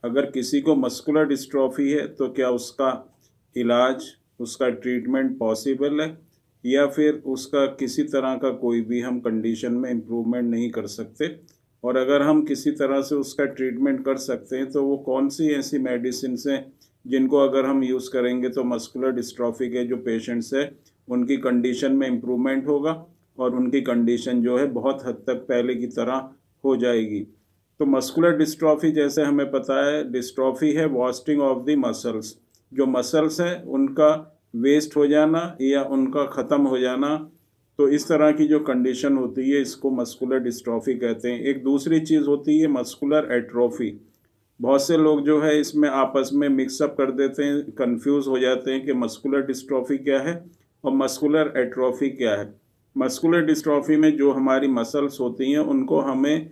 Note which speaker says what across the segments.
Speaker 1: अगर किसी को मस्कुलर डिस्ट्रॉफी है तो क्या उसका इलाज, उसका ट्रीटमेंट पॉसिबल है, या फिर उसका किसी तरह का कोई भी हम कंडीशन में इम्प्रूवमेंट नहीं कर सकते? और अगर हम किसी तरह से उसका ट्रीटमेंट कर सकते हैं तो वो कौन सी ऐसी मेडिसिन हैं जिनको अगर हम यूज़ करेंगे तो मस्कुलर डिस्ट्रॉफी के जो पेशेंट्स हैं उनकी कंडीशन में इम्प्रूवमेंट होगा और उनकी कंडीशन जो है बहुत हद तक पहले की तरह हो जाएगी। तो मस्कुलर डिस्ट्रॉफी जैसे हमें पता है, डिस्ट्रॉफी है वास्टिंग ऑफ द मसल्स। जो मसल्स हैं उनका वेस्ट हो जाना या उनका ख़त्म हो जाना, तो इस तरह की जो कंडीशन होती है इसको मस्कुलर डिस्ट्रॉफी कहते हैं। एक दूसरी चीज़ होती है मस्कुलर एट्रोफी। बहुत से लोग जो है इसमें आपस में मिक्सअप कर देते हैं, कंफ्यूज हो जाते हैं कि मस्कुलर डिस्ट्रॉफी क्या है और मस्कुलर एट्रोफी क्या है। मस्कुलर डिस्ट्रॉफी में जो हमारी मसल्स होती हैं उनको हमें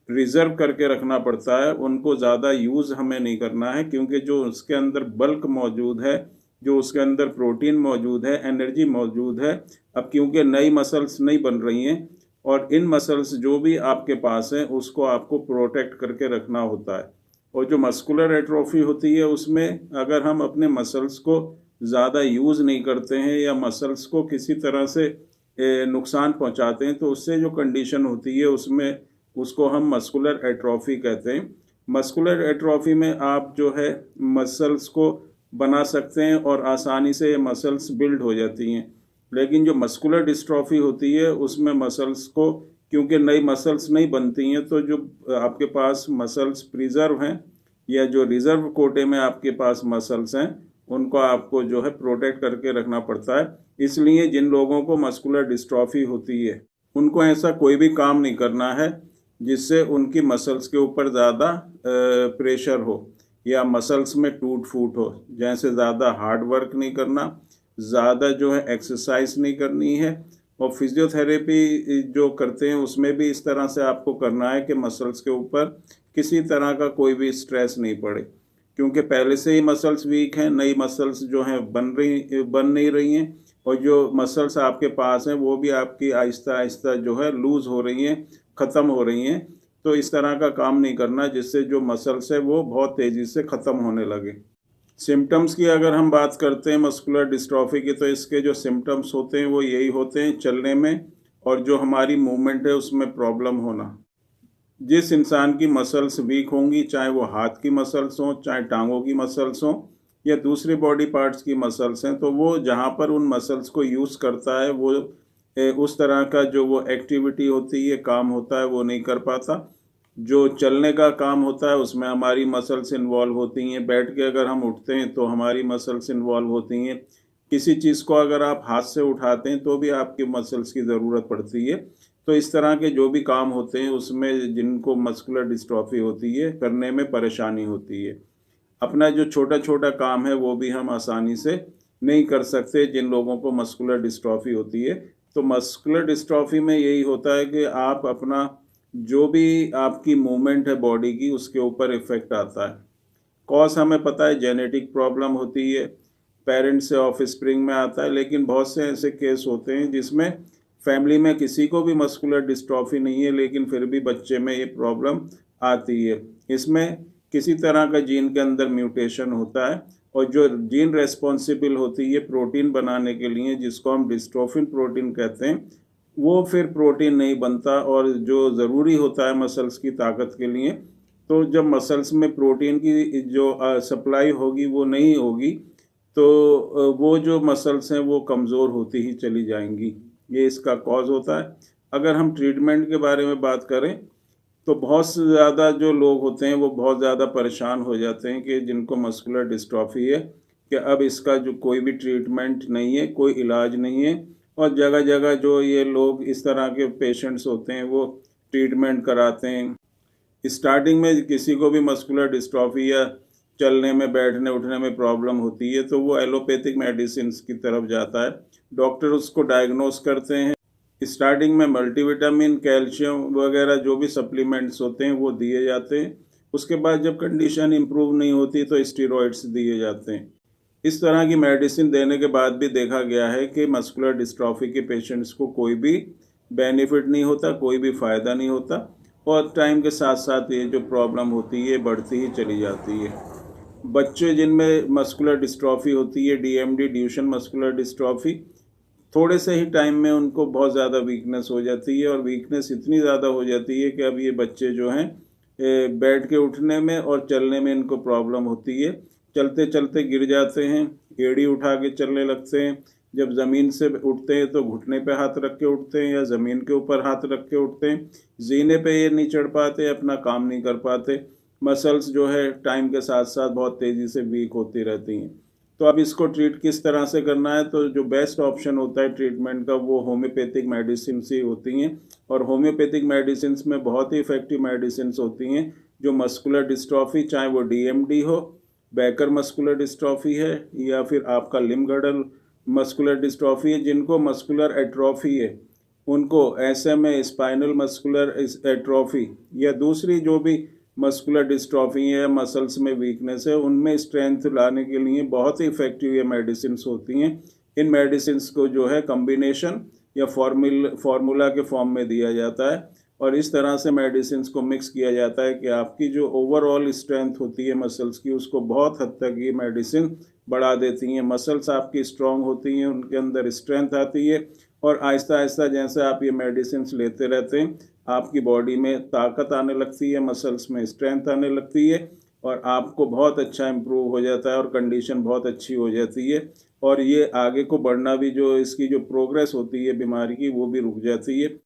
Speaker 1: रिजर्व करके रखना पड़ता है, उनको ज़्यादा यूज़ हमें नहीं करना है, क्योंकि जो उसके अंदर बल्क मौजूद है, जो उसके अंदर प्रोटीन मौजूद है, एनर्जी मौजूद है, अब क्योंकि नई मसल्स नहीं बन रही हैं और इन मसल्स जो भी आपके पास हैं उसको आपको प्रोटेक्ट करके रखना होता है। और जो मस्कुलर एट्रोफी होती है उसमें अगर हम अपने मसल्स को ज़्यादा यूज़ नहीं करते हैं या मसल्स को किसी तरह से नुकसान पहुंचाते हैं तो उससे जो कंडीशन होती है उसमें उसको हम मस्कुलर एट्रोफी कहते हैं। मस्कुलर एट्रोफी में आप जो है मसल्स को बना सकते हैं और आसानी से ये मसल्स बिल्ड हो जाती हैं, लेकिन जो मस्कुलर डिस्ट्रॉफी होती है उसमें मसल्स को, क्योंकि नई मसल्स नहीं बनती हैं, तो जो आपके पास मसल्स प्रिजर्व हैं या जो रिजर्व कोटे में आपके पास मसल्स हैं उनको आपको जो है प्रोटेक्ट करके रखना पड़ता है। इसलिए जिन लोगों को मस्कुलर डिस्ट्रॉफी होती है उनको ऐसा कोई भी काम नहीं करना है जिससे उनकी मसल्स के ऊपर ज़्यादा प्रेशर हो या मसल्स में टूट फूट हो। जैसे ज़्यादा हार्ड वर्क नहीं करना, ज़्यादा जो है एक्सरसाइज नहीं करनी है, और फिजियोथेरेपी जो करते हैं उसमें भी इस तरह से आपको करना है कि मसल्स के ऊपर किसी तरह का कोई भी स्ट्रेस नहीं पड़े, क्योंकि पहले से ही मसल्स वीक हैं, नई मसल्स जो हैं बन नहीं रही हैं, और जो मसल्स आपके पास हैं वो भी आपकी आहिस्ता आहिस्ता जो है लूज़ हो रही हैं, ख़त्म हो रही हैं। तो इस तरह का काम नहीं करना जिससे जो मसल्स है वो बहुत तेज़ी से ख़त्म होने लगे। सिम्टम्स की अगर हम बात करते हैं मस्कुलर डिस्ट्रॉफी की, तो इसके जो सिम्टम्स होते हैं वो यही होते हैं, चलने में और जो हमारी मूवमेंट है उसमें प्रॉब्लम होना। जिस इंसान की मसल्स वीक होंगी, चाहे वो हाथ की मसल्स हों, चाहे टांगों की मसल्स हों या दूसरे बॉडी पार्ट्स की मसल्स हैं, तो वो जहाँ पर उन मसल्स को यूज़ करता है वो उस तरह का जो वो एक्टिविटी होती है, काम होता है, वो नहीं कर पाता। जो चलने का काम होता है उसमें हमारी मसल्स इन्वॉल्व होती हैं, बैठ के अगर हम उठते हैं तो हमारी मसल्स इन्वॉल्व होती हैं, किसी चीज़ को अगर आप हाथ से उठाते हैं तो भी आपकी मसल्स की ज़रूरत पड़ती है। तो इस तरह के जो भी काम होते हैं उसमें जिनको मस्कुलर डिस्ट्रॉफी होती है करने में परेशानी होती है। अपना जो छोटा-छोटा काम है वो भी हम आसानी से नहीं कर सकते जिन लोगों को मस्कुलर डिस्ट्रॉफी होती है। तो मस्कुलर डिस्ट्रॉफी में यही होता है कि आप अपना जो भी आपकी मूवमेंट है बॉडी की उसके ऊपर इफ़ेक्ट आता है। कॉज़ हमें पता है जेनेटिक प्रॉब्लम होती है, पेरेंट्स से ऑफस्प्रिंग में आता है, लेकिन बहुत से ऐसे केस होते हैं जिसमें फैमिली में किसी को भी मस्कुलर डिस्ट्रॉफी नहीं है लेकिन फिर भी बच्चे में ये प्रॉब्लम आती है। इसमें किसी तरह का जीन के अंदर म्यूटेशन होता है और जो जीन रेस्पॉन्सिबल होती है प्रोटीन बनाने के लिए, जिसको हम डिस्ट्रोफिन प्रोटीन कहते हैं, वो फिर प्रोटीन नहीं बनता और जो ज़रूरी होता है मसल्स की ताकत के लिए, तो जब मसल्स में प्रोटीन की जो सप्लाई होगी वो नहीं होगी तो वो जो मसल्स हैं वो कमज़ोर होती ही चली जाएंगी। ये इसका कॉज़ होता है। अगर हम ट्रीटमेंट के बारे में बात करें तो बहुत से ज़्यादा जो लोग होते हैं वो बहुत ज़्यादा परेशान हो जाते हैं कि जिनको मस्कुलर डिस्ट्रॉफी है कि अब इसका जो कोई भी ट्रीटमेंट नहीं है, कोई इलाज नहीं है, और जगह-जगह जो ये लोग इस तरह के पेशेंट्स होते हैं वो ट्रीटमेंट कराते हैं। स्टार्टिंग में किसी को भी मस्कुलर डिस्ट्रॉफी या चलने में, बैठने, उठने में प्रॉब्लम होती है तो वो एलोपैथिक मेडिसिन्स की तरफ जाता है। डॉक्टर उसको डायग्नोस करते हैं। स्टार्टिंग में मल्टीविटामिन, कैल्शियम वगैरह जो भी सप्लीमेंट्स होते हैं वो दिए जाते हैं। उसके बाद जब कंडीशन इम्प्रूव नहीं होती तो स्टेरॉइड्स दिए जाते हैं। इस तरह की मेडिसिन देने के बाद भी देखा गया है कि मस्कुलर डिस्ट्रॉफी के पेशेंट्स को कोई भी बेनिफिट नहीं होता, कोई भी फ़ायदा नहीं होता, और टाइम के साथ साथ ये जो प्रॉब्लम होती है बढ़ती ही चली जाती है। बच्चे जिनमें मस्कुलर डिस्ट्रॉफी होती है, डीएमडी ड्यूशेन मस्कुलर डिस्ट्रॉफी, थोड़े से ही टाइम में उनको बहुत ज़्यादा वीकनेस हो जाती है और वीकनेस इतनी ज़्यादा हो जाती है कि अब ये बच्चे जो हैं बैठ के उठने में और चलने में इनको प्रॉब्लम होती है। चलते चलते गिर जाते हैं, एड़ी उठा के चलने लगते हैं। जब ज़मीन से उठते हैं तो घुटने पे हाथ रख के उठते हैं या ज़मीन के ऊपर हाथ रख के उठते हैं। जीने पे ये नहीं चढ़ पाते, अपना काम नहीं कर पाते। मसल्स जो है टाइम के साथ साथ बहुत तेज़ी से वीक होती रहती हैं। तो अब इसको ट्रीट किस तरह से करना है, तो जो बेस्ट ऑप्शन होता है ट्रीटमेंट का वो होम्योपैथिक मेडिसिन ही होती हैं। और होम्योपैथिक मेडिसिन में बहुत ही इफ़ेक्टिव मेडिसिन होती हैं जो मस्कुलर डिस्ट्रॉफी, चाहे वो डीएमडी हो, बैकर मस्कुलर डिस्ट्रॉफी है या फिर आपका लिम्ब-गर्डल मस्कुलर डिस्ट्रॉफी है, जिनको मस्कुलर एट्रोफी है उनको एसएमए, स्पाइनल मस्कुलर एट्रोफी, या दूसरी जो भी मस्कुलर डिस्ट्रॉफी है, मसल्स में वीकनेस है, उनमें स्ट्रेंथ लाने के लिए बहुत ही इफ़ेक्टिव ये मेडिसिन्स होती हैं। इन मेडिसिन्स को जो है कॉम्बिनेशन या फार्मूला के फॉर्म में दिया जाता है और इस तरह से मेडिसिन्स को मिक्स किया जाता है कि आपकी जो ओवरऑल स्ट्रेंथ होती है मसल्स की, उसको बहुत हद तक ये मेडिसिन बढ़ा देती हैं। मसल्स आपकी स्ट्रांग होती हैं, उनके अंदर स्ट्रेंथ आती है और आहिस्ता आहिस्ता जैसे आप ये मेडिसिन्स लेते रहते हैं, आपकी बॉडी में ताकत आने लगती है, मसल्स में स्ट्रेंथ आने लगती है और आपको बहुत अच्छा इम्प्रूव हो जाता है और कंडीशन बहुत अच्छी हो जाती है और ये आगे को बढ़ना भी, जो इसकी जो प्रोग्रेस होती है बीमारी की, वो भी रुक जाती है।